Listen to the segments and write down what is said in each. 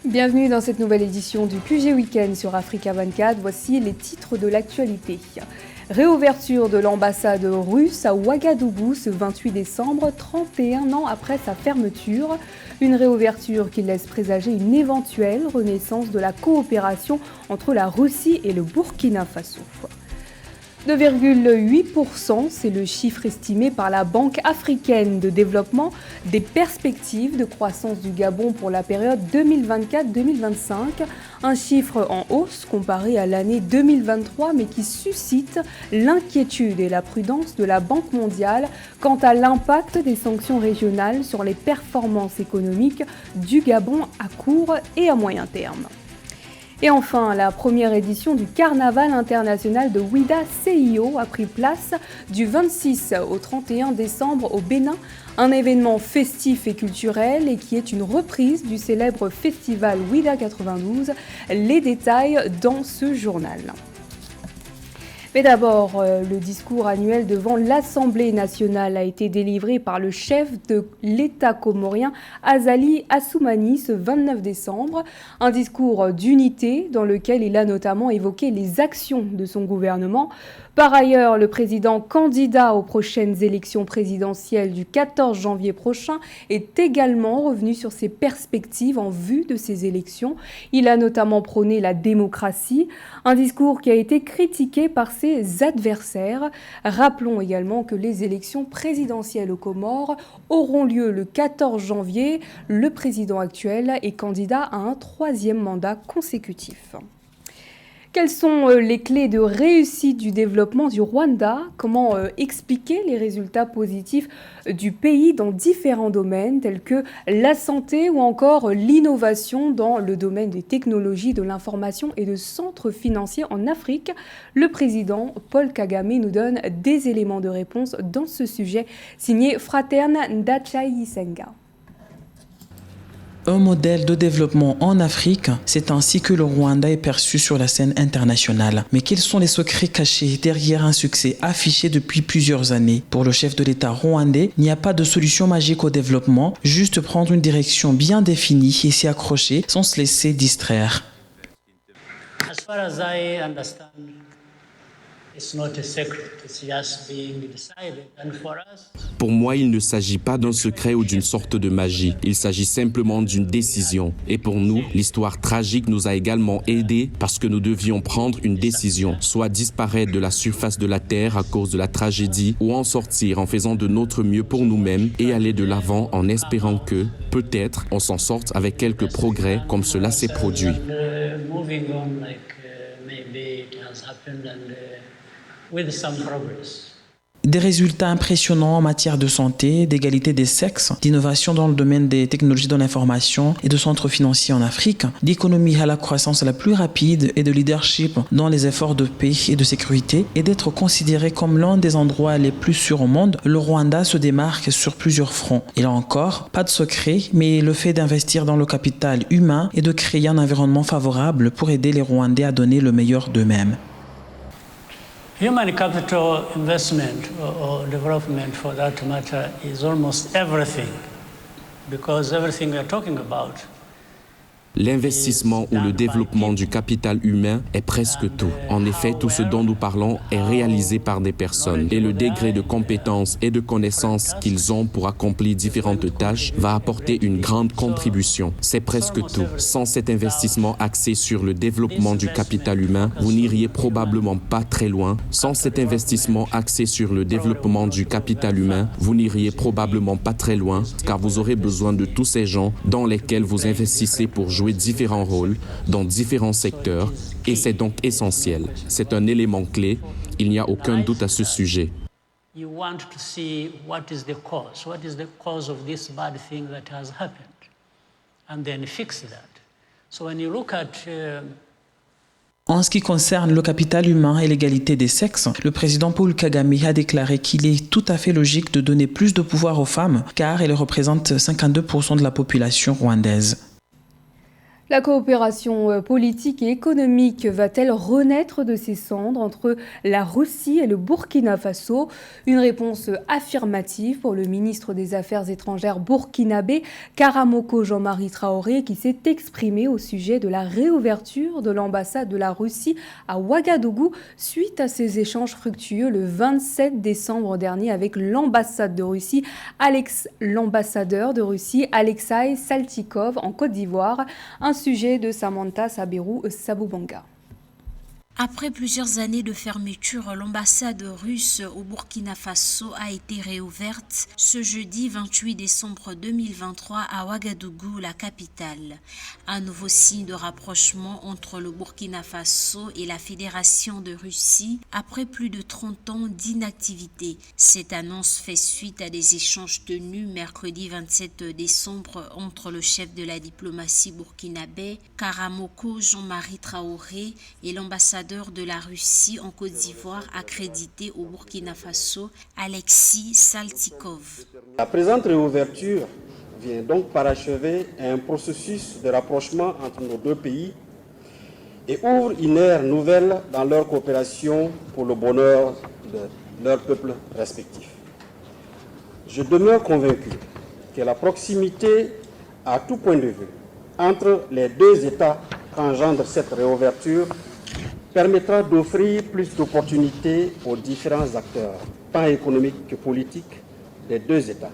Bienvenue dans cette nouvelle édition du QG Week-end sur Africa 24. Voici les titres de l'actualité. Réouverture de l'ambassade russe à Ouagadougou ce 28 décembre, 31 ans après sa fermeture. Une réouverture qui laisse présager une éventuelle renaissance de la coopération entre la Russie et le Burkina Faso. 2,8%, c'est le chiffre estimé par la Banque africaine de développement des perspectives de croissance du Gabon pour la période 2024-2025. Un chiffre en hausse comparé à l'année 2023, mais qui suscite l'inquiétude et la prudence de la Banque mondiale quant à l'impact des sanctions régionales sur les performances économiques du Gabon à court et à moyen terme. Et enfin, la première édition du Carnaval international de Ouida CIO a pris place du 26 au 31 décembre au Bénin, un événement festif et culturel et qui est une reprise du célèbre festival Ouida 92. Les détails dans ce journal. Mais d'abord, le discours annuel devant l'Assemblée nationale a été délivré par le chef de l'État comorien, Azali Assoumani, ce 29 décembre. Un discours d'unité dans lequel il a notamment évoqué les actions de son gouvernement. Par ailleurs, le président candidat aux prochaines élections présidentielles du 14 janvier prochain est également revenu sur ses perspectives en vue de ces élections. Il a notamment prôné la démocratie, un discours qui a été critiqué par ses adversaires. Rappelons également que les élections présidentielles aux Comores auront lieu le 14 janvier. Le président actuel est candidat à un troisième mandat consécutif. Quelles sont les clés de réussite du développement du Rwanda? Comment expliquer les résultats positifs du pays dans différents domaines tels que la santé ou encore l'innovation dans le domaine des technologies, de l'information et de centres financiers en Afrique? Le président Paul Kagame nous donne des éléments de réponse dans ce sujet, signé Fraterne Ndachai-Senga. Un modèle de développement en Afrique, c'est ainsi que le Rwanda est perçu sur la scène internationale. Mais quels sont les secrets cachés derrière un succès affiché depuis plusieurs années? Pour le chef de l'État rwandais, il n'y a pas de solution magique au développement, juste prendre une direction bien définie et s'y accrocher sans se laisser distraire. As far as I understand, it's not a secret, it's just being decided. And for us, pour moi, il ne s'agit pas d'un secret ou d'une sorte de magie. Il s'agit simplement d'une décision. Et pour nous, l'histoire tragique nous a également aidés parce que nous devions prendre une décision, soit disparaître de la surface de la terre à cause de la tragédie, ou en sortir en faisant de notre mieux pour nous-mêmes et aller de l'avant en espérant que, peut-être, on s'en sorte avec quelques progrès comme cela s'est produit. moving on like maybe it has happened and with some progress. Des résultats impressionnants en matière de santé, d'égalité des sexes, d'innovation dans le domaine des technologies de l'information et de centres financiers en Afrique, d'économie à la croissance la plus rapide et de leadership dans les efforts de paix et de sécurité et d'être considéré comme l'un des endroits les plus sûrs au monde, le Rwanda se démarque sur plusieurs fronts. Et là encore, pas de secret, mais le fait d'investir dans le capital humain et de créer un environnement favorable pour aider les Rwandais à donner le meilleur d'eux-mêmes. Human capital investment or development for that matter is almost everything, because everything we are talking about. L'investissement ou le développement du capital humain est presque tout. En effet, tout ce dont nous parlons est réalisé par des personnes et le degré de compétence et de connaissance qu'ils ont pour accomplir différentes tâches va apporter une grande contribution. C'est presque tout. Sans cet investissement axé sur le développement du capital humain, vous n'iriez probablement pas très loin. Sans cet investissement axé sur le développement du capital humain, vous n'iriez probablement pas très loin car vous aurez besoin de tous ces gens dans lesquels vous investissez pour jouer différents rôles dans différents secteurs et c'est donc essentiel. C'est un élément clé. Il n'y a aucun doute à ce sujet. You want to see what is the cause of this bad thing that has happened, and then fix that. So when you look at En ce qui concerne le capital humain et l'égalité des sexes, le président Paul Kagame a déclaré qu'il est tout à fait logique de donner plus de pouvoir aux femmes car elles représentent 52% de la population rwandaise. La coopération politique et économique va-t-elle renaître de ses cendres entre la Russie et le Burkina Faso? Une réponse affirmative pour le ministre des Affaires étrangères burkinabé, Karamoko Jean-Marie Traoré, qui s'est exprimé au sujet de la réouverture de l'ambassade de la Russie à Ouagadougou suite à ses échanges fructueux le 27 décembre dernier avec l'ambassadeur de Russie, Alexei Saltykov, en Côte d'Ivoire. Un sujet de Samantha Sabirou-Sabubanga. Après plusieurs années de fermeture, l'ambassade russe au Burkina Faso a été réouverte ce jeudi 28 décembre 2023 à Ouagadougou, la capitale. Un nouveau signe de rapprochement entre le Burkina Faso et la Fédération de Russie après plus de 30 ans d'inactivité. Cette annonce fait suite à des échanges tenus mercredi 27 décembre entre le chef de la diplomatie burkinabé, Karamoko Jean-Marie Traoré, et l'ambassadeur de la Russie en Côte d'Ivoire accrédité au Burkina Faso, Alexei Saltykov. La présente réouverture vient donc parachever un processus de rapprochement entre nos deux pays et ouvre une ère nouvelle dans leur coopération pour le bonheur de leurs peuples respectifs. Je demeure convaincu que la proximité à tout point de vue entre les deux États qu'engendre cette réouverture permettra d'offrir plus d'opportunités aux différents acteurs, tant économiques que politiques, des deux États.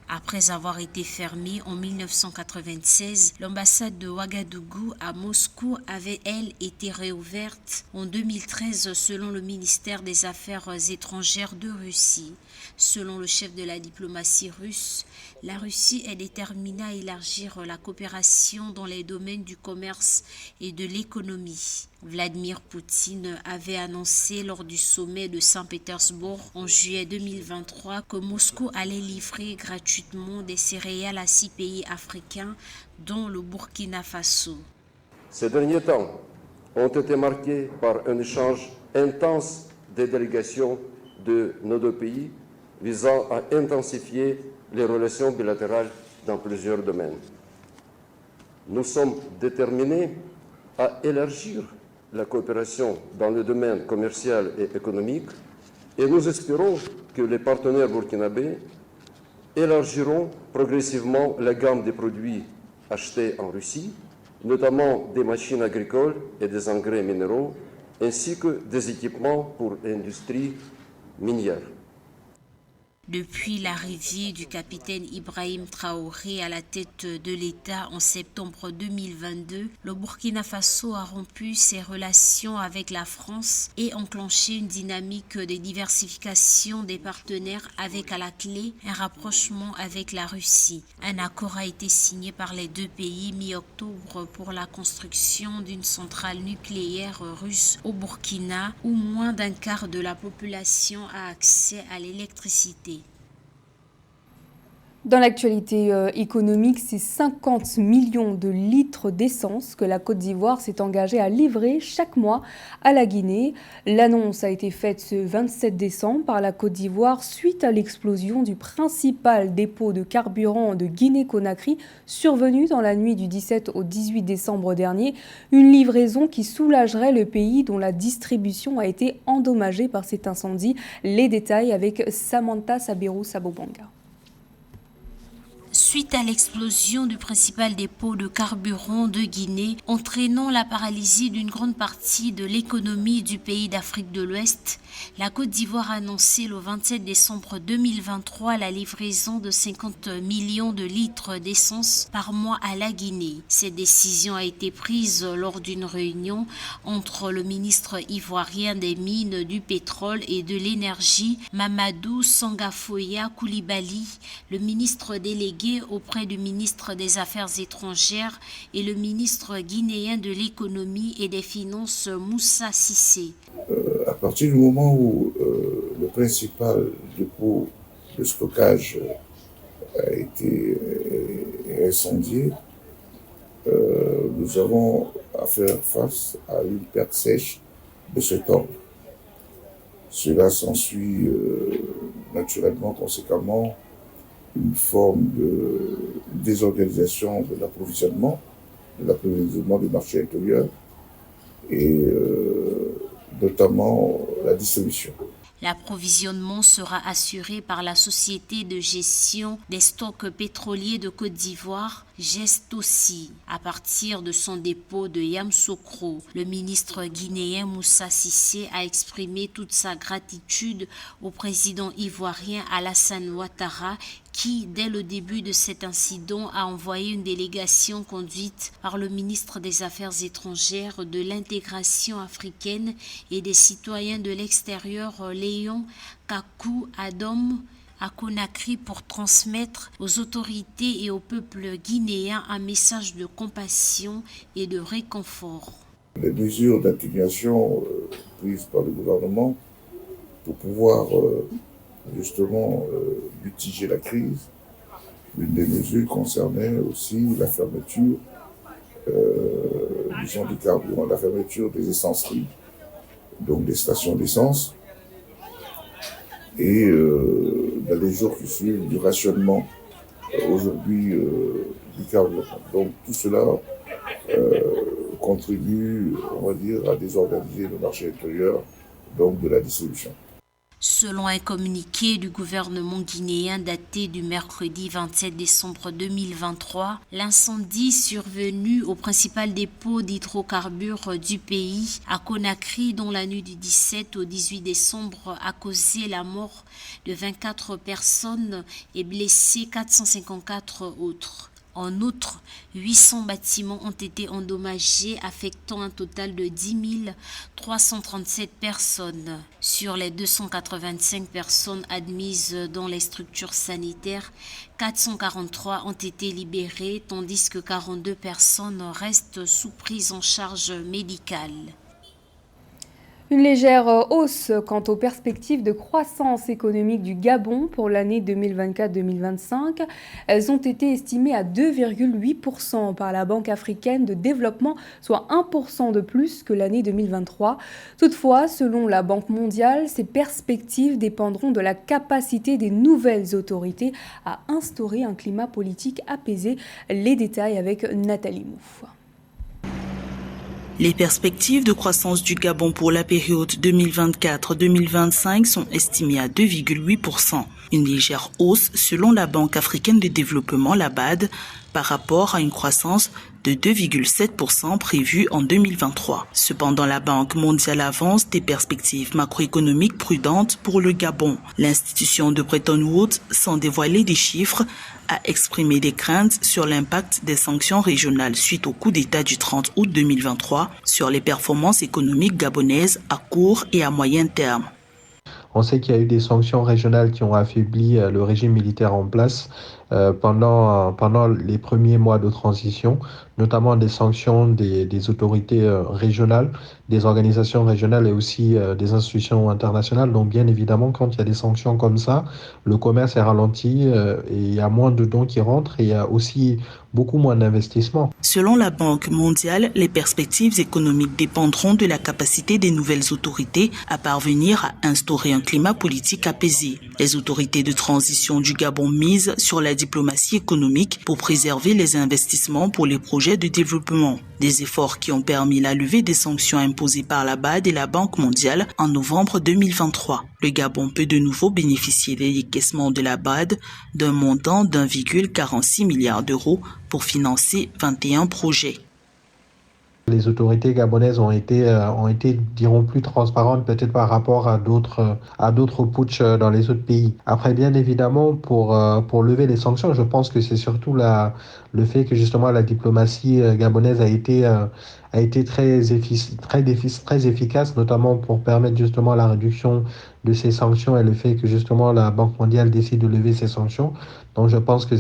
Après avoir été fermée en 1996, l'ambassade de Ouagadougou à Moscou avait, elle, été réouverte en 2013 selon le ministère des Affaires étrangères de Russie. Selon le chef de la diplomatie russe, la Russie est déterminée à élargir la coopération dans les domaines du commerce et de l'économie. Vladimir Poutine avait annoncé lors du sommet de Saint-Pétersbourg en juillet 2023 que Moscou allait livrer gratuitement des céréales à 6 pays africains, dont le Burkina Faso. Ces derniers temps ont été marqués par un échange intense des délégations de nos deux pays visant à intensifier les relations bilatérales dans plusieurs domaines. Nous sommes déterminés à élargir la coopération dans le domaine commercial et économique et nous espérons que les partenaires burkinabés élargiront progressivement la gamme des produits achetés en Russie, notamment des machines agricoles et des engrais minéraux, ainsi que des équipements pour l'industrie minière. Depuis l'arrivée du capitaine Ibrahim Traoré à la tête de l'État en septembre 2022, le Burkina Faso a rompu ses relations avec la France et enclenché une dynamique de diversification des partenaires avec à la clé un rapprochement avec la Russie. Un accord a été signé par les deux pays mi-octobre pour la construction d'une centrale nucléaire russe au Burkina où moins d'un quart de la population a accès à l'électricité. Dans l'actualité économique, c'est 50 millions de litres d'essence que la Côte d'Ivoire s'est engagée à livrer chaque mois à la Guinée. L'annonce a été faite ce 27 décembre par la Côte d'Ivoire suite à l'explosion du principal dépôt de carburant de Guinée-Conakry survenue dans la nuit du 17 au 18 décembre dernier. Une livraison qui soulagerait le pays dont la distribution a été endommagée par cet incendie. Les détails avec Samantha Sabirou-Sabubanga. Suite à l'explosion du principal dépôt de carburant de Guinée, entraînant la paralysie d'une grande partie de l'économie du pays d'Afrique de l'Ouest, la Côte d'Ivoire a annoncé le 27 décembre 2023 la livraison de 50 millions de litres d'essence par mois à la Guinée. Cette décision a été prise lors d'une réunion entre le ministre ivoirien des Mines, du Pétrole et de l'Énergie, Mamadou Sangafoya Koulibaly, le ministre délégué auprès du ministre des Affaires étrangères et le ministre guinéen de l'économie et des finances Moussa Cissé. À partir du moment où le principal dépôt de stockage a été incendié, nous avons à faire face à une perte sèche de cet ordre. Cela s'ensuit naturellement, conséquemment, une forme de désorganisation de l'approvisionnement de l'approvisionnement du marché intérieur et notamment la distribution. L'approvisionnement sera assuré par la Société de gestion des stocks pétroliers de Côte d'Ivoire, GESTOSI, à partir de son dépôt de Yamoussoukro. Le ministre guinéen Moussa Cissé a exprimé toute sa gratitude au président ivoirien Alassane Ouattara qui, dès le début de cet incident, a envoyé une délégation conduite par le ministre des Affaires étrangères, de l'intégration africaine et des citoyens de l'extérieur, Léon Kakou Adom, à Conakry pour transmettre aux autorités et au peuple guinéen un message de compassion et de réconfort. Les mesures d'atténuation prises par le gouvernement pour pouvoir justement mitiger la crise. L'une des mesures concernait aussi la fermeture du carburant, la fermeture des essenceries, donc des stations d'essence, et dans les jours qui suivent du rationnement aujourd'hui du carburant. Donc tout cela contribue, on va dire, à désorganiser le marché intérieur, donc de la distribution. Selon un communiqué du gouvernement guinéen daté du mercredi 27 décembre 2023, l'incendie survenu au principal dépôt d'hydrocarbures du pays, à Conakry, dont la nuit du 17 au 18 décembre a causé la mort de 24 personnes et blessé 454 autres. En outre, 800 bâtiments ont été endommagés, affectant un total de 10 337 personnes. Sur les 285 personnes admises dans les structures sanitaires, 443 ont été libérées, tandis que 42 personnes restent sous prise en charge médicale. Une légère hausse quant aux perspectives de croissance économique du Gabon pour l'année 2024-2025. Elles ont été estimées à 2,8% par la Banque africaine de développement, soit 1% de plus que l'année 2023. Toutefois, selon la Banque mondiale, ces perspectives dépendront de la capacité des nouvelles autorités à instaurer un climat politique apaisé. Les détails avec Nathalie Mouf. Les perspectives de croissance du Gabon pour la période 2024-2025 sont estimées à 2,8%, une légère hausse selon la Banque africaine de développement, la BAD, par rapport à une croissance de 2,7% prévue en 2023. Cependant, la Banque mondiale avance des perspectives macroéconomiques prudentes pour le Gabon. L'institution de Bretton Woods, sans dévoiler des chiffres, a exprimé des craintes sur l'impact des sanctions régionales suite au coup d'État du 30 août 2023 sur les performances économiques gabonaises à court et à moyen terme. On sait qu'il y a eu des sanctions régionales qui ont affaibli le régime militaire en place pendant les premiers mois de transition, notamment des sanctions des autorités régionales, des organisations régionales et aussi des institutions internationales. Donc bien évidemment, quand il y a des sanctions comme ça, le commerce est ralenti et il y a moins de dons qui rentrent et il y a aussi beaucoup moins d'investissements. Selon la Banque mondiale, les perspectives économiques dépendront de la capacité des nouvelles autorités à parvenir à instaurer un climat politique apaisé. Les autorités de transition du Gabon misent sur la diplomatie économique pour préserver les investissements pour les projets de développement. Des efforts qui ont permis la levée des sanctions imposées par la BAD et la Banque mondiale en novembre 2023. Le Gabon peut de nouveau bénéficier des décaissements de la BAD d'un montant d'1,46 milliard d'euros pour financer 21 projets. Les autorités gabonaises ont été, dirons, plus transparentes peut-être par rapport à d'autres putschs dans les autres pays. Après, bien évidemment, pour lever les sanctions, je pense que c'est surtout le fait que justement la diplomatie gabonaise a été très efficace, notamment pour permettre justement la réduction de ces sanctions et le fait que justement la Banque mondiale décide de lever ces sanctions. Donc je pense que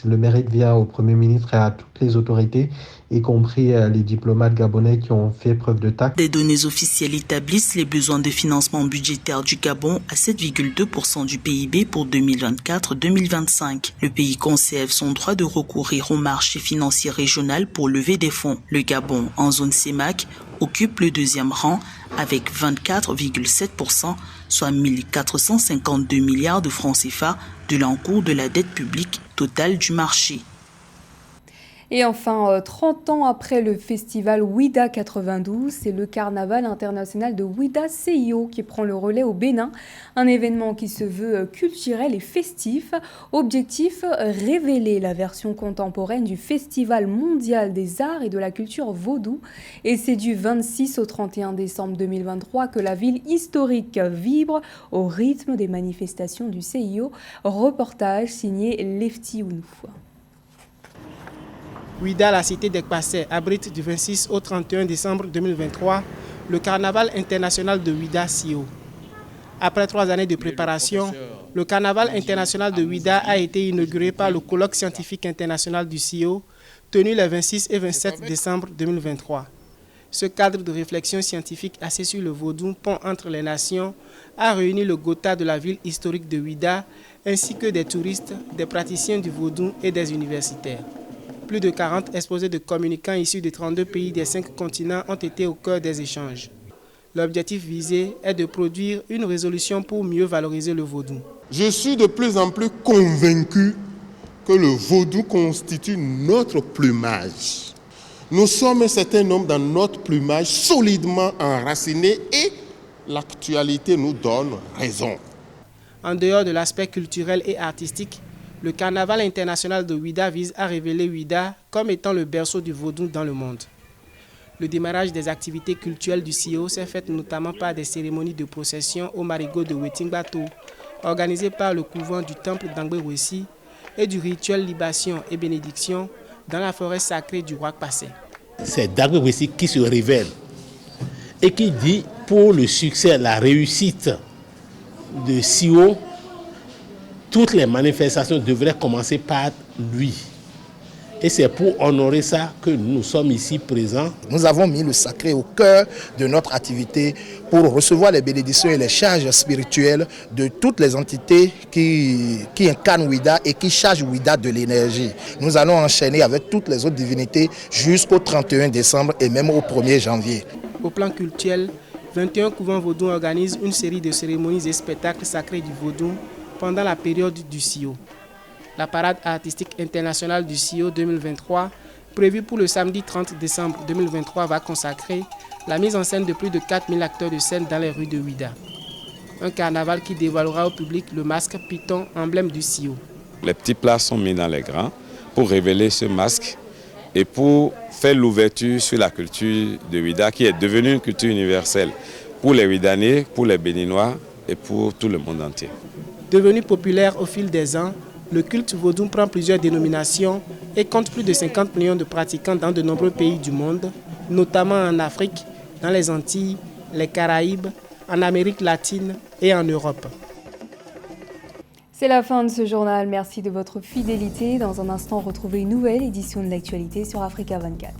le mérite vient au Premier ministre et à toutes les autorités, y compris les diplomates gabonais qui ont fait preuve de tact. Des données officielles établissent les besoins de financement budgétaire du Gabon à 7,2% du PIB pour 2024-2025. Le pays conserve son droit de recourir au marché financier régional pour lever des fonds. Le Gabon, en zone CEMAC, occupe le deuxième rang avec 24,7%, soit 1 452 milliards de francs CFA de l'encours de la dette publique totale du marché. Et enfin, 30 ans après le festival Ouida 92, c'est le carnaval international de Ouida CIO qui prend le relais au Bénin. Un événement qui se veut culturel et festif. Objectif, révéler la version contemporaine du Festival mondial des arts et de la culture vaudou. Et c'est du 26 au 31 décembre 2023 que la ville historique vibre au rythme des manifestations du CIO. Reportage signé Lefty Ounou. Ouida, la cité d'Ekpassé, abrite du 26 au 31 décembre 2023 le carnaval international de Ouida CIO. Après 3 années de préparation, le carnaval international de Ouida a été inauguré par le colloque scientifique international du CIO, tenu les 26 et 27 décembre 2023. Ce cadre de réflexion scientifique assis sur le vaudou, pont entre les nations, a réuni le Gotha de la ville historique de Ouida, ainsi que des touristes, des praticiens du vaudou et des universitaires. Plus de 40 exposés de communicants issus de 32 pays des 5 continents ont été au cœur des échanges. L'objectif visé est de produire une résolution pour mieux valoriser le vaudou. Je suis de plus en plus convaincu que le vaudou constitue notre plumage. Nous sommes un certain nombre dans notre plumage solidement enracinés et l'actualité nous donne raison. En dehors de l'aspect culturel et artistique, le carnaval international de Ouida vise à révéler Ouida comme étant le berceau du vaudou dans le monde. Le démarrage des activités culturelles du CIO s'est fait notamment par des cérémonies de procession au marigot de Wetingbato, organisées par le couvent du temple d'Angbe-Wessi, et du rituel libation et bénédiction dans la forêt sacrée du Roi Passé. C'est d'Angbe-Wessi qui se révèle et qui dit pour le succès, la réussite de CIO, toutes les manifestations devraient commencer par lui. Et c'est pour honorer ça que nous sommes ici présents. Nous avons mis le sacré au cœur de notre activité pour recevoir les bénédictions et les charges spirituelles de toutes les entités qui incarnent Ouida et qui chargent Ouida de l'énergie. Nous allons enchaîner avec toutes les autres divinités jusqu'au 31 décembre et même au 1er janvier. Au plan culturel, 21 couvents vaudou organisent une série de cérémonies et spectacles sacrés du vaudou pendant la période du CIO. La parade artistique internationale du CIO 2023, prévue pour le samedi 30 décembre 2023, va consacrer la mise en scène de plus de 4000 acteurs de scène dans les rues de Ouida. Un carnaval qui dévoilera au public le masque python, emblème du CIO. Les petits plats sont mis dans les grands pour révéler ce masque et pour faire l'ouverture sur la culture de Ouida qui est devenue une culture universelle pour les Ouidanais, pour les Béninois et pour tout le monde entier. Devenu populaire au fil des ans, le culte vaudou prend plusieurs dénominations et compte plus de 50 millions de pratiquants dans de nombreux pays du monde, notamment en Afrique, dans les Antilles, les Caraïbes, en Amérique latine et en Europe. C'est la fin de ce journal. Merci de votre fidélité. Dans un instant, retrouvez une nouvelle édition de l'actualité sur Africa 24.